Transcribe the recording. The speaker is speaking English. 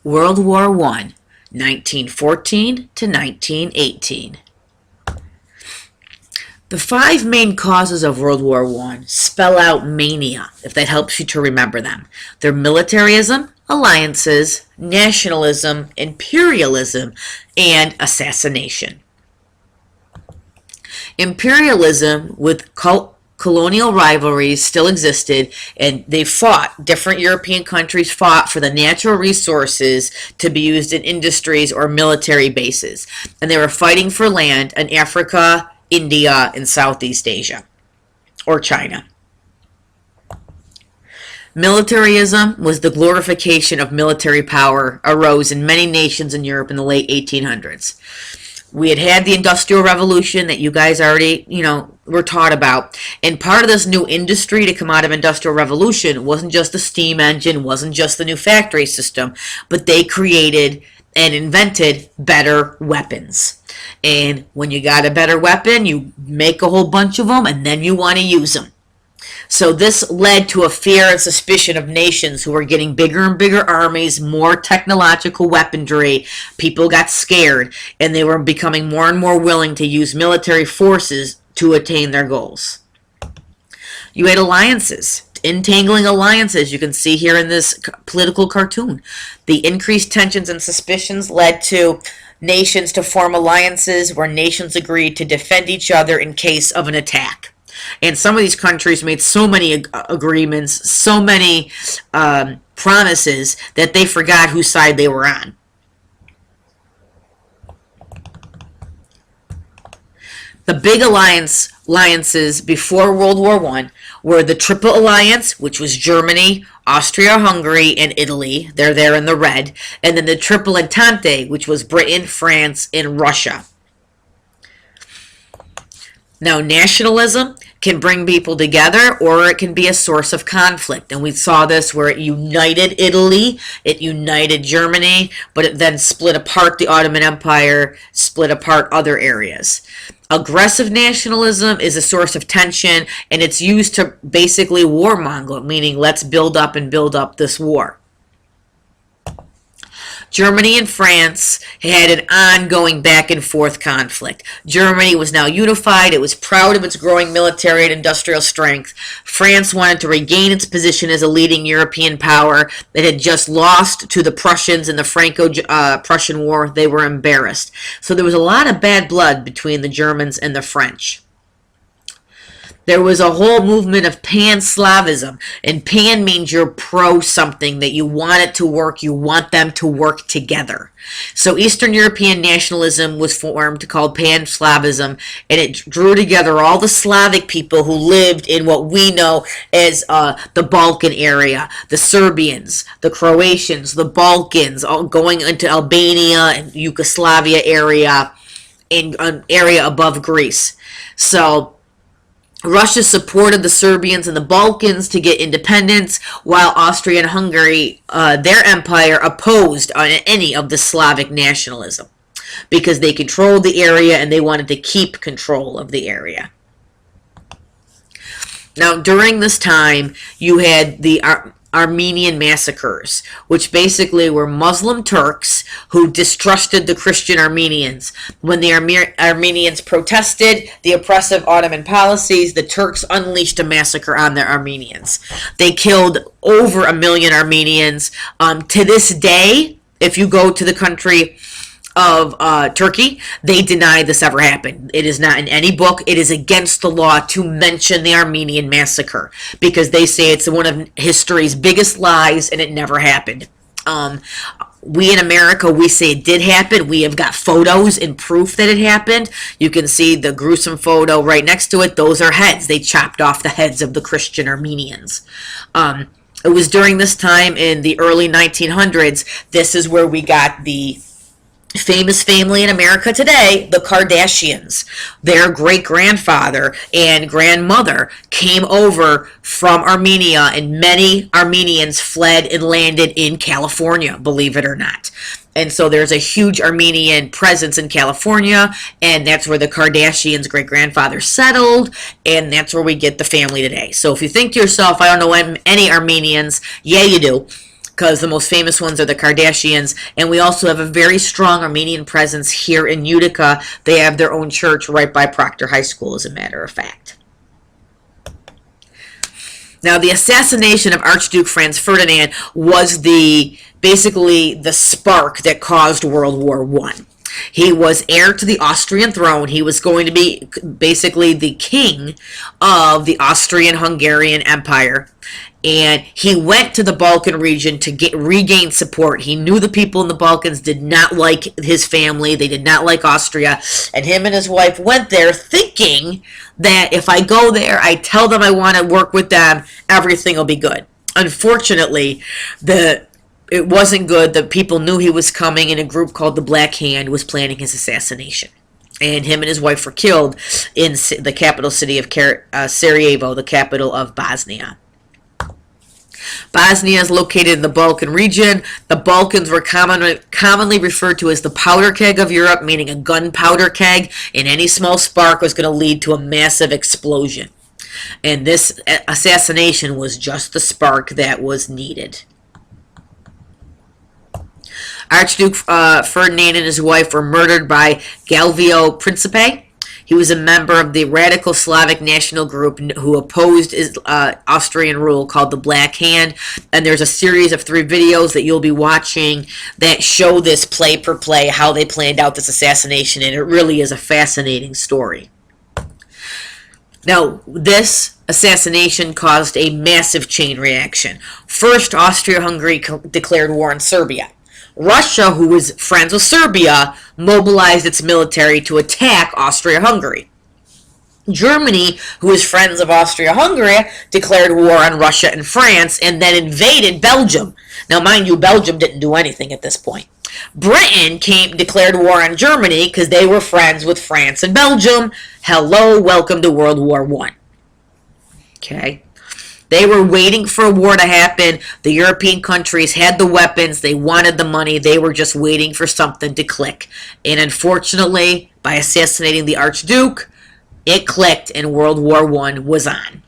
World War I, 1914 to 1918. The five main causes of World War I spell out mania, if that helps you to remember them. They're militarism, alliances, nationalism, imperialism, and assassination. Imperialism with colonial rivalries still existed, and different European countries fought for the natural resources to be used in industries or military bases. And they were fighting for land in Africa, India, and Southeast Asia, or China. Militarism was the glorification of military power, arose in many nations in Europe in the late 1800s. We had the Industrial Revolution that you guys already, were taught about. And part of this new industry to come out of Industrial Revolution wasn't just the steam engine, wasn't just the new factory system, but they created and invented better weapons. And when you got a better weapon, you make a whole bunch of them, and then you want to use them. So this led to a fear and suspicion of nations who were getting bigger and bigger armies, more technological weaponry. People got scared, and they were becoming more and more willing to use military forces to attain their goals. You had alliances, entangling alliances. You can see here in this political cartoon. The increased tensions and suspicions led to nations to form alliances where nations agreed to defend each other in case of an attack. And some of these countries made so many agreements, so many promises, that they forgot whose side they were on. The big alliances before World War I were the Triple Alliance, which was Germany, Austria-Hungary, and Italy. They're there in the red. And then the Triple Entente, which was Britain, France, and Russia. Now, nationalism can bring people together, or it can be a source of conflict. And we saw this where it united Italy, it united Germany, but it then split apart the Ottoman Empire, split apart other areas. Aggressive nationalism is a source of tension, and it's used to basically warmonger, meaning let's build up this war. Germany and France had an ongoing back and forth conflict. Germany was now unified. It was proud of its growing military and industrial strength. France wanted to regain its position as a leading European power that had just lost to the Prussians in the Franco-Prussian War. They were embarrassed. So there was a lot of bad blood between the Germans and the French. There was a whole movement of pan-Slavism, and pan means you're pro something, that you want it to work, you want them to work together. So Eastern European nationalism was formed, called pan-Slavism, and it drew together all the Slavic people who lived in what we know as the Balkan area, the Serbians, the Croatians, the Balkans, all going into Albania and Yugoslavia area, and an area above Greece. So Russia supported the Serbians and the Balkans to get independence, while Austria and Hungary, their empire, opposed any of the Slavic nationalism because they controlled the area and they wanted to keep control of the area. Now, during this time, you had the Armenian massacres, which basically were Muslim Turks who distrusted the Christian Armenians. When the Armenians protested the oppressive Ottoman policies, the Turks unleashed a massacre on the Armenians. They killed over 1 million Armenians. To this day, if you go to the country of Turkey, they deny this ever happened. It is not in any book. It is against the law to mention the Armenian massacre because they say it's one of history's biggest lies and it never happened. We in America, we say it did happen. We have got photos and proof that it happened. You can see the gruesome photo right next to it. Those are heads. They chopped off the heads of the Christian Armenians. It was during this time in the early 1900s. This is where we got the famous family in America today, the Kardashians. Their great-grandfather and grandmother came over from Armenia, and many Armenians fled and landed in California, believe it or not. And so there's a huge Armenian presence in California, and that's where the Kardashians' great-grandfather settled, and that's where we get the family today. So if you think to yourself, I don't know any Armenians, yeah, you do. because the most famous ones are the Kardashians, and we also have a very strong Armenian presence here in Utica. They have their own church right by Proctor High School, as a matter of fact. Now, the assassination of Archduke Franz Ferdinand was basically the spark that caused World War I. He was heir to the Austrian throne. He was going to be basically the king of the Austrian-Hungarian Empire. And he went to the Balkan region to regain support. He knew the people in the Balkans did not like his family. They did not like Austria. And him and his wife went there thinking that if I go there, I tell them I want to work with them, everything will be good. Unfortunately, it wasn't good. The people knew he was coming, and a group called the Black Hand was planning his assassination. And him and his wife were killed in the capital city of Sarajevo, the capital of Bosnia. Bosnia is located in the Balkan region. The Balkans were commonly referred to as the powder keg of Europe, meaning a gunpowder keg, and any small spark was going to lead to a massive explosion. And this assassination was just the spark that was needed. Archduke Ferdinand and his wife were murdered by Galvio Principe. He was a member of the radical Slavic national group who opposed Austrian rule called the Black Hand. And there's a series of 3 videos that you'll be watching that show this play per play, how they planned out this assassination. And it really is a fascinating story. Now, this assassination caused a massive chain reaction. First, Austria-Hungary declared war on Serbia. Russia, who was friends with Serbia, mobilized its military to attack Austria-Hungary. Germany, who was friends of Austria-Hungary, declared war on Russia and France and then invaded Belgium. Now, mind you, Belgium didn't do anything at this point. Britain declared war on Germany because they were friends with France and Belgium. Hello, welcome to World War I. Okay. They were waiting for a war to happen. The European countries had the weapons. They wanted the money. They were just waiting for something to click. And unfortunately, by assassinating the Archduke, it clicked and World War I was on.